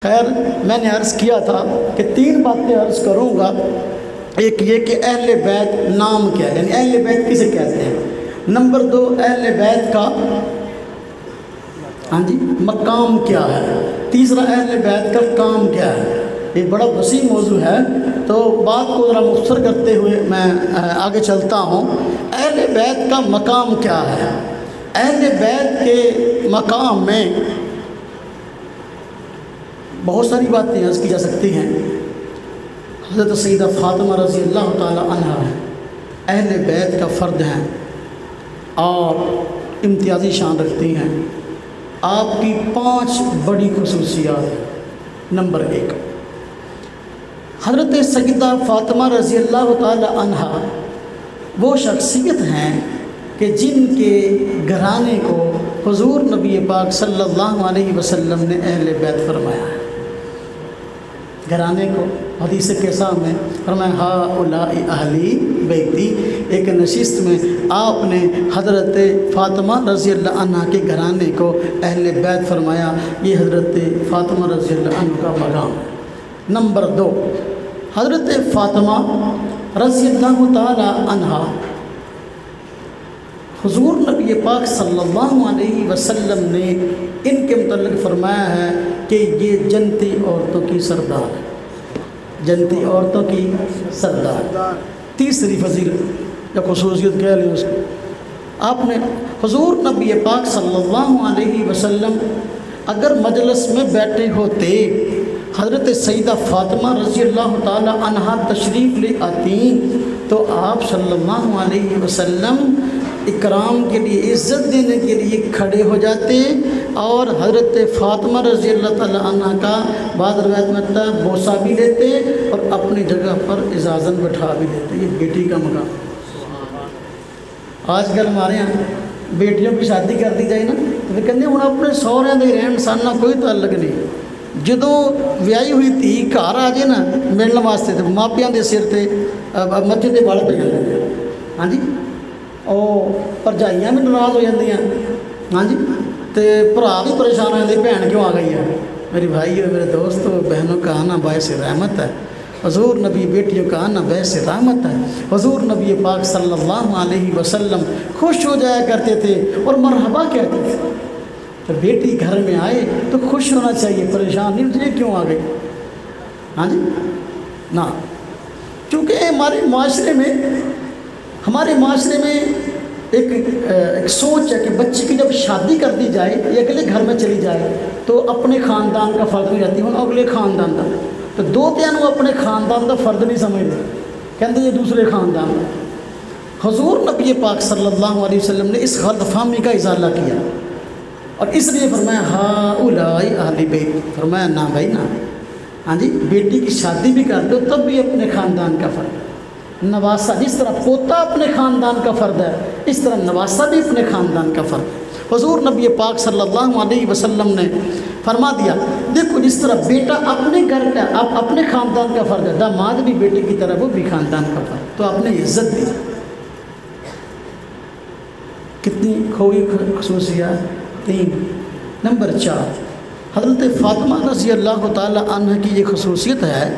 خیر میں نے عرض کیا تھا کہ تین باتیں عرض کروں گا۔ ایک یہ کہ اہل بیت نام کیا ہے، یعنی اہل بیت کسے کہتے ہیں۔ نمبر دو، اہل بیت کا مقام کیا ہے۔ تیسرا، اہل بیت کا کام کیا ہے۔ یہ بڑا وسیع موضوع ہے، تو بات کو ذرا مختصر کرتے ہوئے میں آگے چلتا ہوں۔ اہل بیت کا مقام کیا ہے۔ اہل بیت کے مقام میں بہت ساری باتیں عرض کی جا سکتی ہیں۔ حضرت سیدہ فاطمہ رضی اللہ تعالی عنہ اہل بیت کا فرد ہیں اور امتیازی شان رکھتی ہیں۔ آپ کی 5 بڑی خصوصیات۔ نمبر 1، حضرت سیدہ فاطمہ رضی اللہ تعالی عنہ وہ شخصیت ہیں کہ جن کے گھرانے کو حضور نبی پاک صلی اللہ علیہ وسلم نے اہل بیت فرمایا ہے۔ گھرانے کو حدیث کیسا میں فرمایا ہؤلاء اہلی بیتی۔ ایک نشست میں آپ نے حضرت فاطمہ رضی اللہ عنہ کے گھرانے کو اہل بیت فرمایا۔ یہ حضرت فاطمہ رضی اللہ عنہ کا مقام ہے۔ نمبر 2، حضرت فاطمہ رضی اللہ تعالی عنہ حضور نبی پاک صلی اللہ علیہ وسلم نے ان کے متعلق فرمایا ہے کہ یہ جنتی عورتوں کی سردار ہے۔ جنتی عورتوں کی سردار۔ تیسری فضیلت یا خصوصیت کہہ لیں اس کو، آپ نے حضور نبی پاک صلی اللہ علیہ وسلم اگر مجلس میں بیٹھے ہوتے، حضرت سیدہ فاطمہ رضی اللہ تعالی عنہ تشریف لے آتی تو آپ صلی اللہ علیہ وسلم اکرام کے لیے، عزت دینے کے لیے کھڑے ہو جاتے، اور حضرت فاطمہ رضی اللہ تعالی عنہ کا بعض روایت میں آتا ہے بوسہ بھی لیتے اور اپنی جگہ پر اجازت بٹھا بھی دیتے۔ یہ بیٹی کا مقام۔ آج کل ہمارے یہاں بیٹیوں کی شادی کر دی جائے نا تو وہ کہتے ہیں ہوں اپنے سہرے دے رہن سان کوئی تعلق نہیں۔ جدوں ویائی ہوئی تھی گھر آ جائے نا ملنے واسطے تو ماپیاں دے سر تے متھے تے وال پہ جاندے ہیں۔ ہاں جی، اور پرجائیاں بھی ناراض ہو جاندیاں۔ ہاں جی، تے بھرا بھی پریشان ہو جاندے بہن کیوں آ گئی ہے۔ میری بھائی اور میرے دوستوں، بہنوں کا آنا باعث رحمت ہے۔ حضور نبی بیٹیوں کا آنا باعث رحمت ہے۔ حضور نبی پاک صلی اللہ علیہ وسلم خوش ہو جایا کرتے تھے اور مرحبا کہتے تھے۔ تو بیٹی گھر میں آئے تو خوش ہونا چاہیے، پریشان نہیں تجھے کیوں آ گئی۔ ہاں جی نا، چونکہ ہمارے معاشرے میں ایک سوچ ہے کہ بچی کی جب شادی کر دی جائے یا اگلے گھر میں چلی جائے تو اپنے خاندان کا فرد ہو جاتی ہوں، اگلے خاندان کا تو دو تینوں اپنے خاندان کا فرد نہیں سمجھتے، کہتے یہ دوسرے خاندان کا۔ حضور نبی پاک صلی اللہ علیہ وسلم نے اس غلط فہمی کا ازالہ کیا اور اس لیے فرمایا ہؤلاء اہل بیت، فرمایا نہ بھائی نہ۔ ہاں جی، بیٹی کی شادی بھی کر دو تب بھی اپنے خاندان کا فرد ہے۔ نواسا، جس طرح پوتا اپنے خاندان کا فرد ہے اس طرح نواسا بھی اپنے خاندان کا فرد ہے۔ حضور نبی پاک صلی اللہ علیہ وسلم نے فرما دیا، دیکھو جس طرح بیٹا اپنے گھر کا اپنے خاندان کا فرد ہے، داماد بھی بیٹے کی طرح وہ بھی خاندان کا فرد، تو آپ نے عزت دی۔ کتنی کھوئی خصوصیات۔ 3، نمبر 4، حضرت فاطمہ رضی اللہ تعالی عنہ کی یہ خصوصیت ہے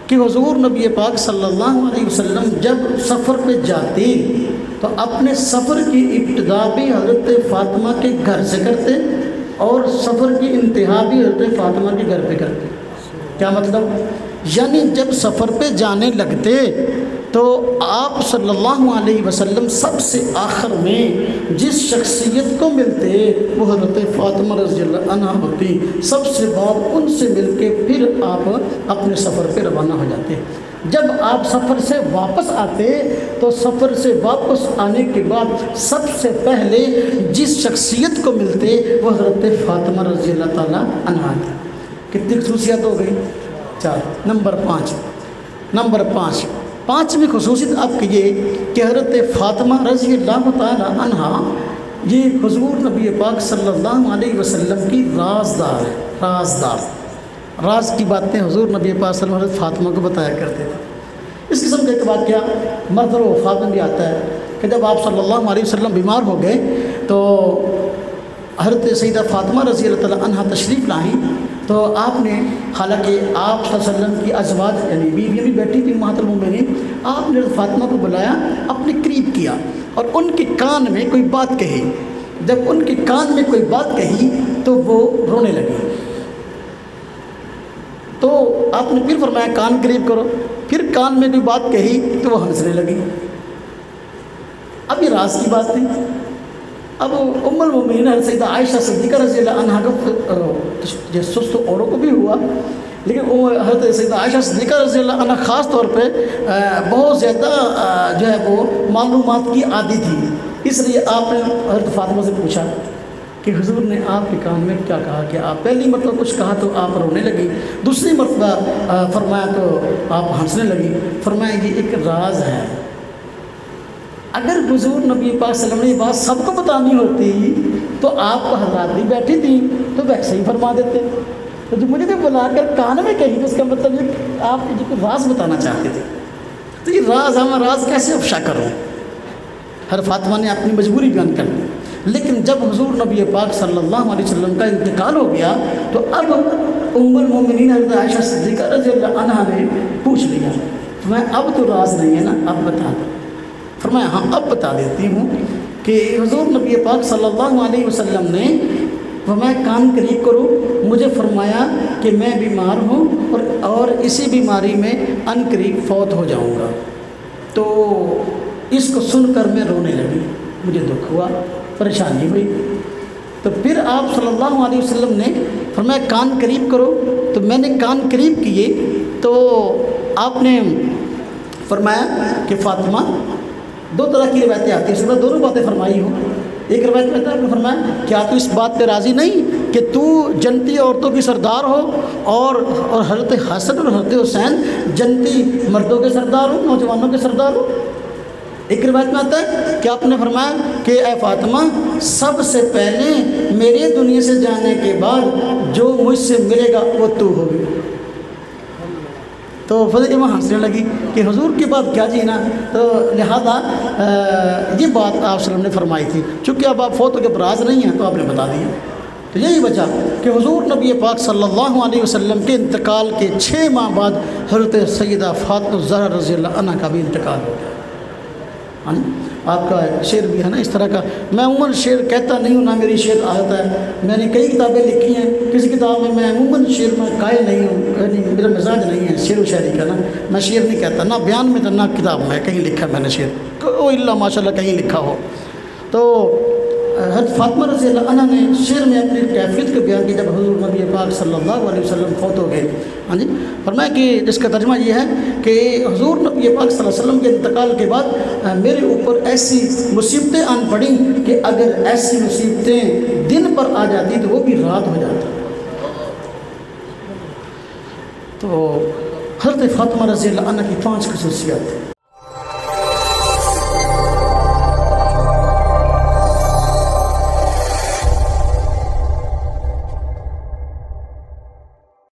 کہ حضور نبی پاک صلی اللہ علیہ وسلم جب سفر پہ جاتے تو اپنے سفر کی ابتدا بھی حضرت فاطمہ کے گھر سے کرتے اور سفر کی انتہا بھی حضرت فاطمہ کے گھر پہ کرتے۔ کیا مطلب؟ یعنی جب سفر پہ جانے لگتے تو آپ صلی اللہ علیہ وسلم سب سے آخر میں جس شخصیت کو ملتے وہ حضرت فاطمہ رضی اللہ عنہ ہوتی۔ سب سے بعد ان سے مل کے پھر آپ اپنے سفر پہ روانہ ہو جاتے۔ جب آپ سفر سے واپس آتے تو سفر سے واپس آنے کے بعد سب سے پہلے جس شخصیت کو ملتے وہ حضرت فاطمہ رضی اللہ تعالیٰ عنہ تھی۔ کتنی خصوصیات ہو گئی؟ 4۔ نمبر 5، پانچویں خصوصیت آپ کی یہ کہ حضرت فاطمہ رضی اللہ تعالی عنہ یہ حضور نبی پاک صلی اللہ علیہ وسلم کی رازدار ہے۔ راز کی باتیں حضور نبی پاک صلی اللہ علیہ وسلم حضرت فاطمہ کو بتایا کرتے تھے۔ اس قسم کا ایک واقعہ مرض وفات میں بھی آتا ہے کہ جب آپ صلی اللہ علیہ وسلم بیمار ہو گئے تو حضرت سیدہ فاطمہ رضی اللہ تعالی عنہ تشریف لائیں تو آپ نے حالانکہ آپ صلی اللہ علیہ وسلم کی ازواج یعنی بیویاں بھی بیٹھی تھیں امہات المومنین، آپ نے فاطمہ کو بلایا، اپنے قریب کیا اور ان کے کان میں کوئی بات کہی۔ جب ان کے کان میں کوئی بات کہی تو وہ رونے لگی۔ تو آپ نے پھر فرمایا کان قریب کرو، پھر کان میں کوئی بات کہی تو وہ ہنسنے لگی۔ اب یہ راز کی بات تھی۔ اب ام المومنین سیدہ عائشہ صدیقہ رضی اللہ عنہا کا جاسوس تو اوروں کو بھی ہوا، لیکن وہ حضرت سیدہ عائشہ صدیقہ رضی اللہ عنہ خاص طور پہ بہت زیادہ جو ہے وہ معلومات کی عادی تھی۔ اس لیے آپ نے حضرت فاطمہ سے پوچھا کہ حضور نے آپ کے کان میں کیا کہا، کہ آپ پہلی مرتبہ کچھ کہا تو آپ رونے لگی، دوسری مرتبہ فرمایا تو آپ ہنسنے لگی۔ فرمایا کہ ایک راز ہے، اگر حضور نبی پاک صلی اللہ علیہ وسلم نے یہ بات سب کو بتانی ہوتی تو آپ کو حضرات بھی بیٹھی تھیں تو ویسے ہی فرما دیتے، تو جو مجھے بھی بلا کر کان میں کہی تو اس کا مطلب یہ آپ جو راز بتانا چاہتے تھے، تو یہ راز ہم راز کیسے افشا کروں؟ ہر فاطمہ نے اپنی مجبوری بیان کر دی۔ لیکن جب حضور نبی پاک صلی اللہ علیہ وسلم کا انتقال ہو گیا تو اب ام المومنین حضرت عائشہ صدیقہ رضی اللہ عنہا نے پوچھ لیا، میں اب تو راز نہیں ہے نا، اب بتا دو۔ فرمایا ہاں اب بتا دیتی ہوں کہ حضور نبی پاک صلی اللہ علیہ وسلم نے فرمایا کان قریب کرو، مجھے فرمایا کہ میں بیمار ہوں اور اسی بیماری میں ان قریب فوت ہو جاؤں گا۔ تو اس کو سن کر میں رونے لگی، مجھے دکھ ہوا، پریشانی ہوئی۔ تو پھر آپ صلی اللہ علیہ وسلم نے فرمایا کان قریب کرو، تو میں نے کان قریب کیے تو آپ نے فرمایا کہ فاطمہ، دو طرح کی روایتیں آتی ہیں، اس میں دونوں باتیں فرمائی ہوں۔ ایک روایت میں آپ نے فرمایا کیا تو اس بات پہ راضی نہیں کہ تو جنتی عورتوں کی سردار ہو اور حضرت حسن اور حضرت حسین جنتی مردوں کے سردار ہو، نوجوانوں کے سردار ہو؟ ایک روایت میں آتا ہے کہ آپ نے فرمایا کہ اے فاطمہ، سب سے پہلے میرے دنیا سے جانے کے بعد جو مجھ سے ملے گا وہ تو ہوگی۔ تو فضل وہاں ہنسنے لگی کہ حضور کے بعد کیا جینا، تو لہذا یہ بات آپ صلی اللہ علیہ وسلم نے فرمائی تھی، چونکہ اب آپ فوت کے براز نہیں ہیں تو آپ نے بتا دیا۔ تو یہی وجہ کہ حضور نبی پاک صلی اللہ علیہ وسلم کے انتقال کے 6 ماہ بعد حضرت سیدہ فاطمہ الزہرا رضی اللہ عنہا کا بھی انتقال ہو گیا۔ ہاں جی، آپ کا شعر بھی ہے نا اس طرح کا، میں عموماً شعر کہتا نہیں ہوں، نہ میری شعر عادت ہے، میں نے کئی کتابیں لکھی ہیں، کسی کتاب میں عموماً شعر میں قائل نہیں ہوں، یعنی میرا مزاج نہیں ہے شعر و شاعری کا، نا میں شعر نہیں کہتا، نہ بیان میں نہ کتاب میں کہیں لکھا میں نے شعر، وہ اللہ ماشاء اللہ کہیں لکھا ہو۔ تو حضرت فاطمہ رضی اللہ عنہ نے شعر میں اپنی کیفیت کو بیان کیا جب حضور نبی پاک صلی اللہ علیہ وسلم فوت ہو گئے۔ ہاں جی، فرمایا کہ جس کا ترجمہ یہ ہے کہ حضور نبی پاک صلی اللہ علیہ وسلم کے انتقال کے بعد میرے اوپر ایسی مصیبتیں آن پڑیں کہ اگر ایسی مصیبتیں دن پر آ جاتی تو وہ بھی رات ہو جاتی۔ تو حضرت فاطمہ رضی اللہ عنہ کی 5 خصوصیات ہیں۔